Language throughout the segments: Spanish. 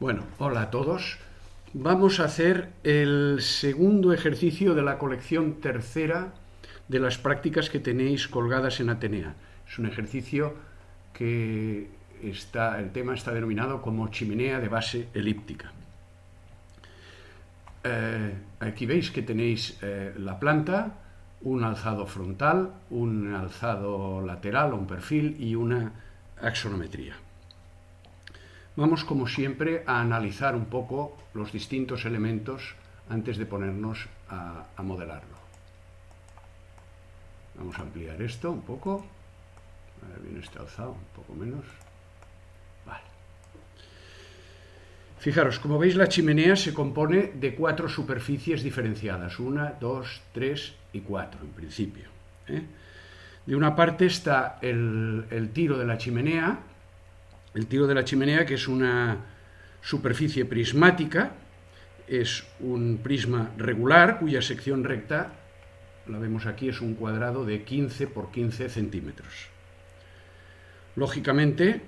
Bueno, hola a todos. Vamos a hacer el segundo ejercicio de la colección tercera de las prácticas que tenéis colgadas en Atenea. Es un ejercicio que el tema está denominado como chimenea de base elíptica. Aquí veis que tenéis la planta, un alzado frontal, un alzado lateral o un perfil y una axonometría. Vamos, como siempre, a analizar un poco los distintos elementos antes de ponernos a modelarlo. Vamos a ampliar esto un poco. Ahora viene este alzado, un poco menos. Vale. Fijaros, como veis, la chimenea se compone de 4 superficies diferenciadas. 1, 2, 3 y 4, en principio. De una parte está el tiro de la chimenea. El tiro de la chimenea, que es una superficie prismática, es un prisma regular cuya sección recta, la vemos aquí, es un cuadrado de 15 por 15 centímetros. Lógicamente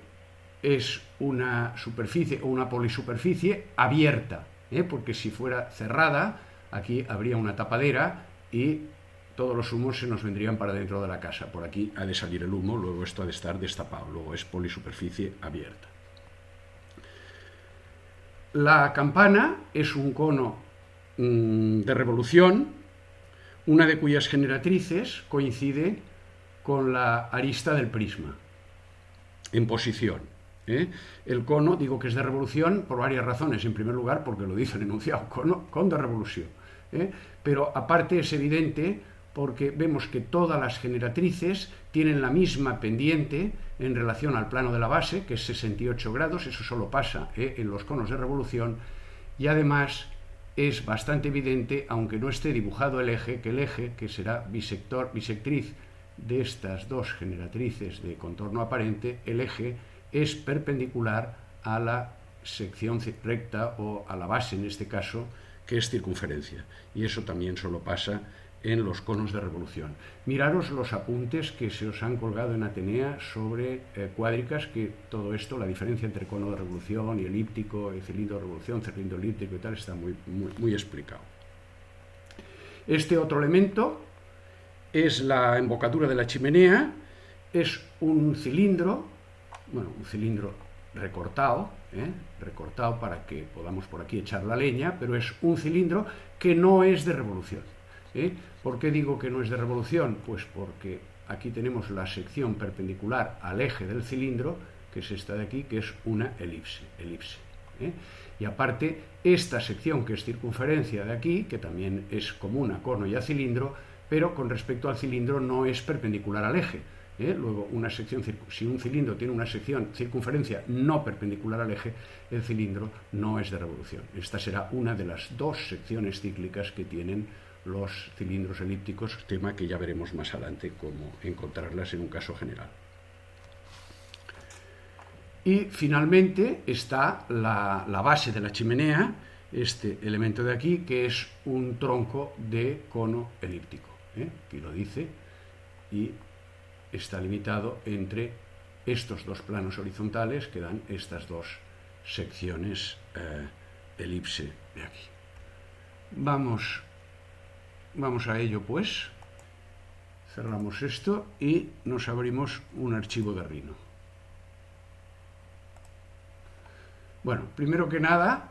es una superficie o una polisuperficie abierta, porque si fuera cerrada, aquí habría una tapadera y todos los humos se nos vendrían para dentro de la casa. Por aquí ha de salir el humo, luego esto ha de estar destapado, luego es polisuperficie abierta. La campana es un cono de revolución, una de cuyas generatrices coincide con la arista del prisma, en posición. El cono, digo que es de revolución por varias razones. En primer lugar, porque lo dice el enunciado, cono con de revolución. Pero aparte es evidente porque vemos que todas las generatrices tienen la misma pendiente en relación al plano de la base, que es 68 grados, eso solo pasa en los conos de revolución, y además es bastante evidente, aunque no esté dibujado el eje, que el eje, que será bisectriz de estas dos generatrices de contorno aparente, el eje es perpendicular a la sección recta o a la base, en este caso, que es circunferencia, y eso también solo pasa en los conos de revolución. Miraros los apuntes que se os han colgado en Atenea sobre cuádricas, que todo esto, la diferencia entre cono de revolución y elíptico, y cilindro de revolución, cilindro elíptico y tal, está muy explicado. Este otro elemento es la embocadura de la chimenea, es un cilindro recortado, recortado para que podamos por aquí echar la leña, pero es un cilindro que no es de revolución. ¿Por qué digo que no es de revolución? Pues porque aquí tenemos la sección perpendicular al eje del cilindro, que es esta de aquí, que es una elipse. Y aparte, esta sección que es circunferencia de aquí, que también es común a cono y a cilindro, pero con respecto al cilindro no es perpendicular al eje. Luego, si un cilindro tiene una sección circunferencia no perpendicular al eje, el cilindro no es de revolución. Esta será una de las dos secciones cíclicas que tienen los cilindros elípticos, tema que ya veremos más adelante cómo encontrarlas en un caso general. Y finalmente está la base de la chimenea, este elemento de aquí, que es un tronco de cono elíptico. Aquí lo dice, y está limitado entre estos dos planos horizontales que dan estas dos secciones elipse de aquí. Vamos a ello, pues. Cerramos esto y nos abrimos un archivo de Rhino. Bueno, primero que nada,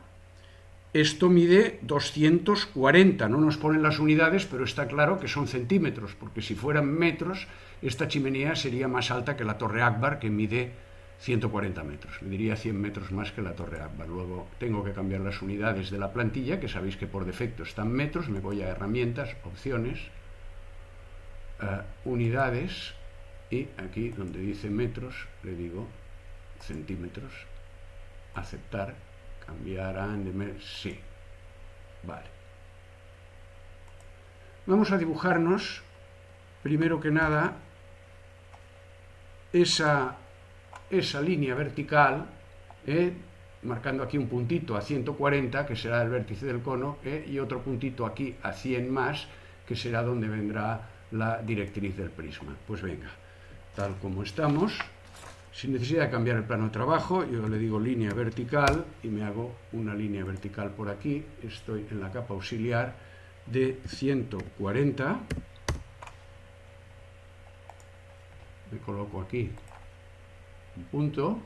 esto mide 240, no nos ponen las unidades, pero está claro que son centímetros, porque si fueran metros, esta chimenea sería más alta que la Torre Akbar, que mide 140 metros, mediría 100 metros más que la Torre Akbar. Luego tengo que cambiar las unidades de la plantilla, que sabéis que por defecto están metros, me voy a herramientas, opciones, unidades, y aquí donde dice metros le digo centímetros, aceptar, cambiar a sí, vale. Vamos a dibujarnos, primero que nada, esa línea vertical, marcando aquí un puntito a 140, que será el vértice del cono, y otro puntito aquí a 100 más, que será donde vendrá la directriz del prisma. Pues venga, tal como estamos, Sin necesidad de cambiar el plano de trabajo, yo le digo línea vertical y me hago una línea vertical por aquí. Estoy en la capa auxiliar de 140. Me coloco aquí un punto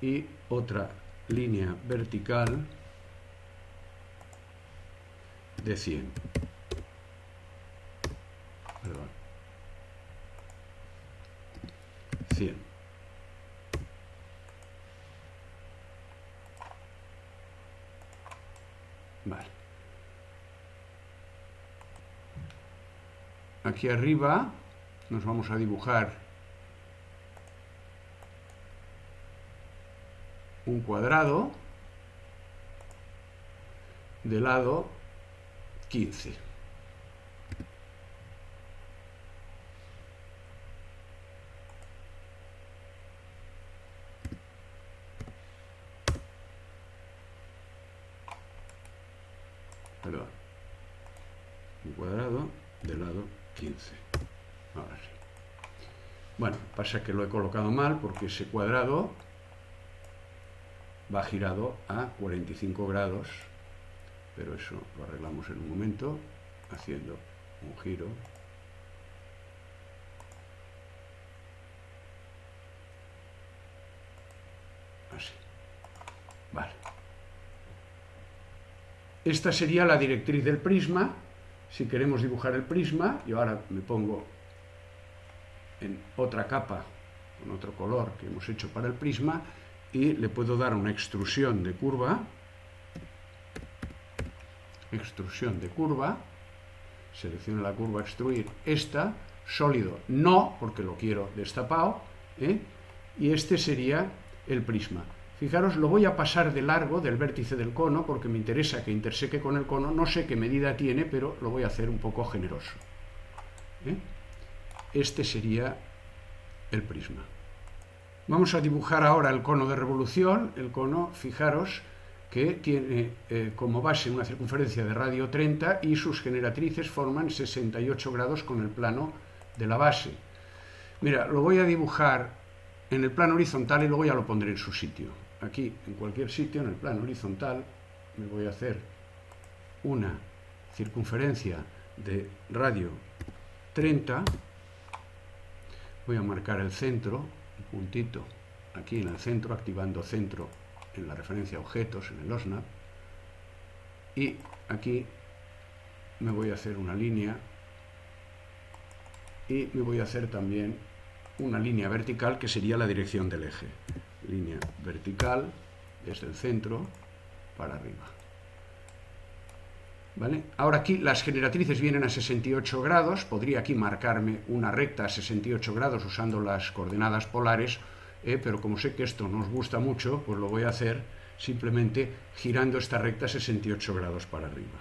y otra línea vertical de 100. Perdón. 100. Vale. Aquí arriba nos vamos a dibujar un cuadrado de lado 15. Perdón. Un cuadrado de lado 15. Ahora sí. Bueno, pasa que lo he colocado mal porque ese cuadrado va girado a 45 grados, pero eso lo arreglamos en un momento haciendo un giro. Así. Vale. Esta sería la directriz del prisma. Si queremos dibujar el prisma, yo ahora me pongo en otra capa, con otro color que hemos hecho para el prisma, y le puedo dar una extrusión de curva. Extrusión de curva. Selecciono la curva, extruir. Esta, sólido, no, porque lo quiero destapado, y este sería el prisma. Fijaros, lo voy a pasar de largo del vértice del cono porque me interesa que interseque con el cono. No sé qué medida tiene, pero lo voy a hacer un poco generoso. Este sería el prisma. Vamos a dibujar ahora el cono de revolución. El cono, fijaros, que tiene como base una circunferencia de radio 30 y sus generatrices forman 68 grados con el plano de la base. Mira, lo voy a dibujar en el plano horizontal y luego ya lo pondré en su sitio. Aquí, en cualquier sitio, en el plano horizontal, me voy a hacer una circunferencia de radio 30. Voy a marcar el centro, el puntito, aquí en el centro, activando centro en la referencia a objetos, en el OSNAP. Y aquí me voy a hacer una línea y me voy a hacer también una línea vertical que sería la dirección del eje. Línea vertical desde el centro para arriba. ¿Vale? Ahora aquí las generatrices vienen a 68 grados. Podría aquí marcarme una recta a 68 grados usando las coordenadas polares, pero como sé que esto nos gusta mucho, pues lo voy a hacer simplemente girando esta recta a 68 grados para arriba.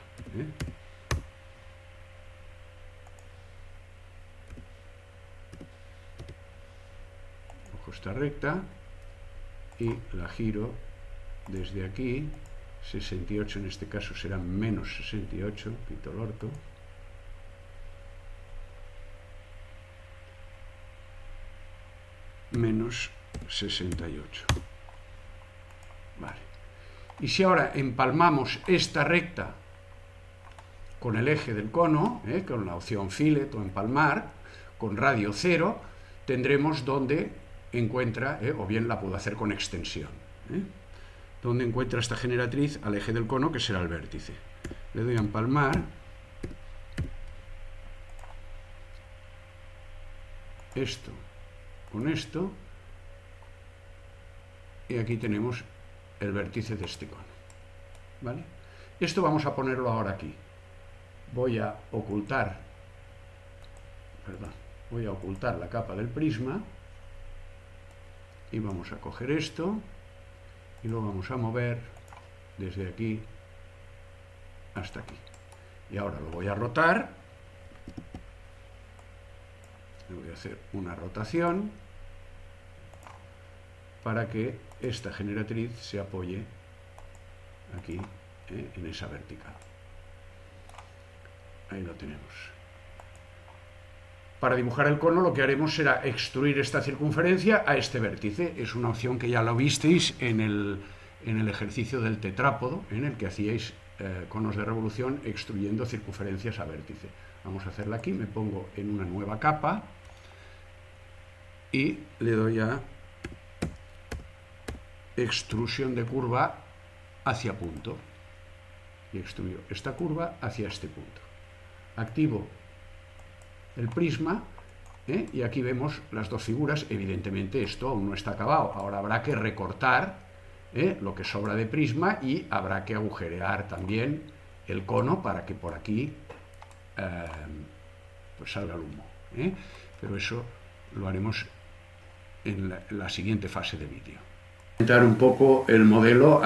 Cojo esta recta y la giro desde aquí, 68 en este caso será menos 68, quito el orto. Menos 68. Vale. Y si ahora empalmamos esta recta con el eje del cono, con la opción fillet o empalmar, con radio 0, tendremos donde encuentra, o bien la puedo hacer con extensión, donde encuentra esta generatriz al eje del cono, que será el vértice. Le doy a empalmar. Esto con esto. Y aquí tenemos el vértice de este cono. ¿Vale? Esto vamos a ponerlo ahora aquí. Voy a ocultar la capa del prisma. Y vamos a coger esto y lo vamos a mover desde aquí hasta aquí. Y ahora lo voy a rotar. Le voy a hacer una rotación para que esta generatriz se apoye aquí, en esa vertical. Ahí lo tenemos. Para dibujar el cono lo que haremos será extruir esta circunferencia a este vértice. Es una opción que ya lo visteis en el ejercicio del tetrápodo, en el que hacíais conos de revolución extruyendo circunferencias a vértice. Vamos a hacerla aquí, me pongo en una nueva capa y le doy a extrusión de curva hacia punto. Y extruyo esta curva hacia este punto. Activo el prisma, y aquí vemos las dos figuras. Evidentemente esto aún no está acabado, ahora habrá que recortar lo que sobra de prisma y habrá que agujerear también el cono para que por aquí pues salga el humo, pero eso lo haremos en la siguiente fase de vídeo. Comentar un poco el modelo